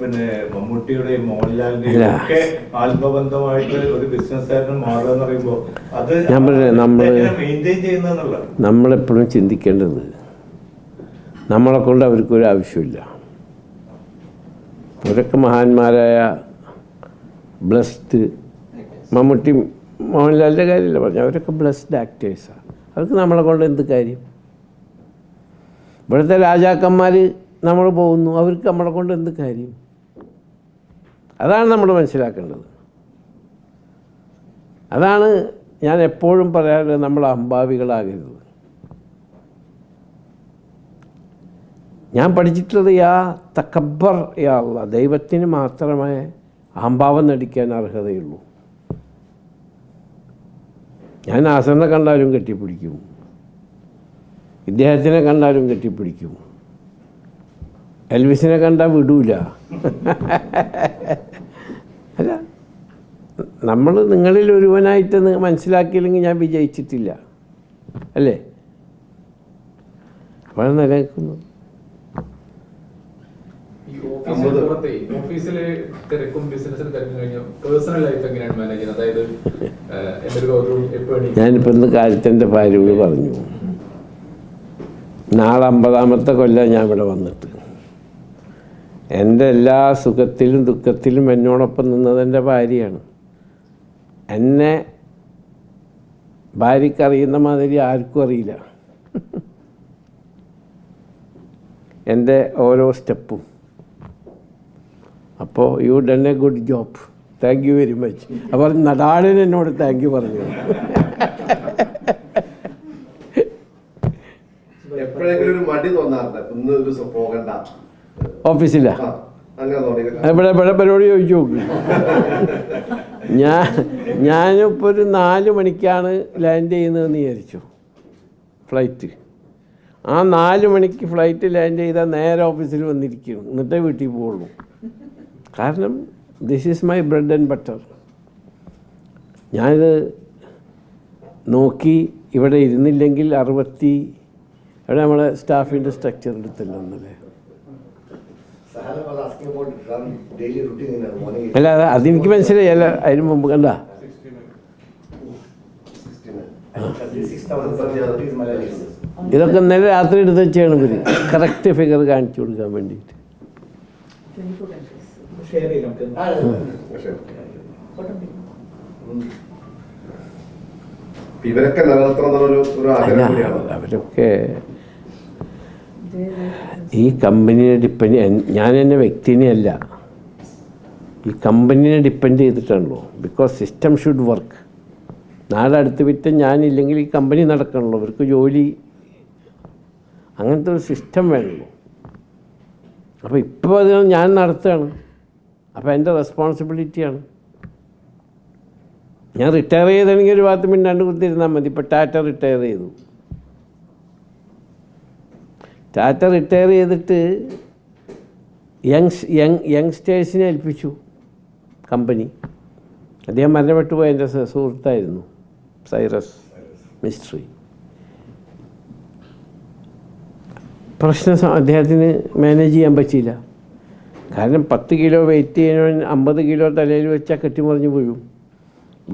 പിന്നെ മമ്മൂട്ടിയുടെയും മോഹൻലാലിന്റെയും ഒക്കെ ആത്മബന്ധമായിട്ട് ഒരു ബിസിനസ്സുകാരനും മാറുക എന്ന് പറയുമ്പോൾ അത് മെയിൻറ്റെയിൻ ചെയ്യുന്നതെന്നുള്ള നമ്മളെപ്പോഴും ചിന്തിക്കേണ്ടത് നമ്മളെ കൊണ്ട് അവർക്കൊരു ആവശ്യമില്ല. അവരൊക്കെ മഹാന്മാരായ ബ്ലസ്ഡ്, മമ്മൂട്ടി മോഹൻലാലിൻ്റെ കാര്യമില്ല പറഞ്ഞു, അവരൊക്കെ ബ്ലസ്ഡ് ആക്ടേഴ്സാണ്. അവർക്ക് നമ്മളെ കൊണ്ട് എന്ത് കാര്യം? ഇവിടുത്തെ രാജാക്കന്മാർ നമ്മൾ പോകുന്നു, അവർക്ക് നമ്മളെ കൊണ്ട് എന്ത് കാര്യം? അതാണ് നമ്മൾ മനസ്സിലാക്കേണ്ടത്. അതാണ് ഞാൻ എപ്പോഴും പറയാറുള്ളത്, നമ്മൾ അഹംഭാവികളാകരുത്. ഞാൻ പഠിച്ചിട്ടുള്ളത് യാ തക്കബ്ബർ യാ അല്ലാഹ്, ദൈവത്തിന് മാത്രമേ അഹംഭാവം നടിക്കാൻ അർഹതയുള്ളൂ. ഞാൻ നാസറിനെ കണ്ടാലും കെട്ടിപ്പിടിക്കും, ഇദ്ദേഹത്തിനെ കണ്ടാലും കെട്ടിപ്പിടിക്കും, എൽവിസിനെ കണ്ടാൽ വിടൂല. അല്ല, നമ്മൾ നിങ്ങളിൽ ഒരുവനായിട്ട് മനസ്സിലാക്കിയില്ലെങ്കിൽ ഞാൻ വിജയിച്ചിട്ടില്ല, അല്ലേ? അപ്പോൾ നിലനിൽക്കുന്നു. ഞാനിപ്പോൾ ഇന്ന് കാര്യത്തിൻ്റെ ഭാര്യയോട് പറഞ്ഞു, നാളെ 50ാമത്തെ കൊല്ലം ഞാൻ ഇവിടെ വന്നിട്ട്. എൻ്റെ എല്ലാ സുഖത്തിലും ദുഃഖത്തിലും എന്നോടൊപ്പം നിന്നത് എൻ്റെ ഭാര്യയാണ്. എന്നെ ഭാര്യയ്ക്കറിയുന്ന മാതിരി ആർക്കും അറിയില്ല എൻ്റെ ഓരോ സ്റ്റെപ്പും. അപ്പോൾ you done A good job, thank you very much. അപ്പോൾ നടാടൻ എന്നോട് താങ്ക് യു പറഞ്ഞു. ഓഫീസിലാ എവിടെ പരിപാടി ചോദിച്ചു നോക്ക്. ഞാനിപ്പോൾ ഒരു 4 മണിക്കാണ് ലാൻഡ് ചെയ്യുന്നതെന്ന് വിചാരിച്ചു ഫ്ലൈറ്റ്. ആ 4 മണിക്ക് ഫ്ലൈറ്റ് ലാൻഡ് ചെയ്താൽ നേരെ ഓഫീസിൽ വന്നിരിക്കണം, എന്നിട്ടേ വീട്ടിൽ പോവുള്ളൂ. കാരണം this is my bread and butter. ഞാനിത് നോക്കി ഇവിടെ ഇരുന്നില്ലെങ്കിൽ ഇവിടെ നമ്മളെ സ്റ്റാഫിൻ്റെ സ്ട്രക്ചർ എടുത്തല്ലോ എന്നല്ലേ. അല്ല, അതെനിക്ക് മനസ്സിലായി. അല്ല, അതിന് മുമ്പ് കണ്ട ഇതൊക്കെ ഇന്നലെ രാത്രി എടുത്ത് വെച്ചാണ് ഇവർ കറക്റ്റ് ഫിഗർ കാണിച്ചു കൊടുക്കാൻ വേണ്ടിയിട്ട്. അവരൊക്കെ ഈ കമ്പനിയെ ഞാൻ എന്നെ വ്യക്തിനെയല്ല, ഈ കമ്പനിയെ ഡിപ്പെൻഡ് ചെയ്തിട്ടാണല്ലോ. Because system should work. നാളെ അടുത്ത് വിറ്റ് ഞാനില്ലെങ്കിൽ ഈ കമ്പനി നടക്കണമല്ലോ, അവർക്ക് ജോലി, അങ്ങനത്തെ ഒരു സിസ്റ്റം വേണമല്ലോ. അപ്പോൾ ഇപ്പോൾ അത് ഞാൻ നടത്തുകയാണ്, അപ്പോൾ എൻ്റെ റെസ്പോൺസിബിലിറ്റിയാണ്. ഞാൻ റിട്ടയർ ചെയ്താണെങ്കിൽ ഒരു 10 മിനിറ്റ് കുത്തിരുന്നാൽ മതി. ഇപ്പോൾ ടാറ്റ റിട്ടയർ ചെയ്തു. ടാറ്റ റിട്ടയർ ചെയ്തിട്ട് യങ്സ്റ്റേഴ്സിനെ ഏൽപ്പിച്ചു കമ്പനി. അദ്ദേഹം മരണപ്പെട്ടു പോയ എൻ്റെ സുഹൃത്തായിരുന്നു, സൈറസ് മിസ്ട്രി. പ്രശ്നം അദ്ദേഹത്തിന് മാനേജ് ചെയ്യാൻ പറ്റിയില്ല. കാരണം 10 കിലോ വെയിറ്റ് ചെയ്യുന്നവൻ 50 കിലോ തലയിൽ വെച്ചാൽ കെട്ടിമറിഞ്ഞ് വീഴും.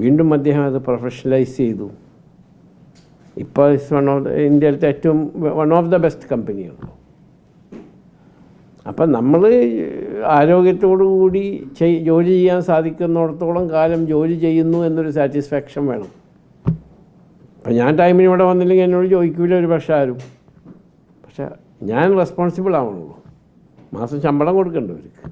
വീണ്ടും അദ്ദേഹം അത് പ്രൊഫഷണലൈസ് ചെയ്തു. ഇപ്പോൾ ഇന്ത്യയിലത്തെ ഏറ്റവും വൺ ഓഫ് ദ ബെസ്റ്റ് കമ്പനിയാണല്ലോ. അപ്പം നമ്മൾ ആരോഗ്യത്തോടു കൂടി ജോലി ചെയ്യാൻ സാധിക്കുന്നിടത്തോളം കാലം ജോലി ചെയ്യുന്നു എന്നൊരു സാറ്റിസ്ഫാക്ഷൻ വേണം. അപ്പം ഞാൻ ടൈമിന് ഇവിടെ വന്നില്ലെങ്കിൽ എന്നോട് ചോദിക്കില്ല ഒരു പക്ഷേ ആരും. പക്ഷേ ഞാൻ റെസ്പോൺസിബിൾ ആവണമല്ലോ, മാസം ശമ്പളം കൊടുക്കണ്ടവർക്ക്.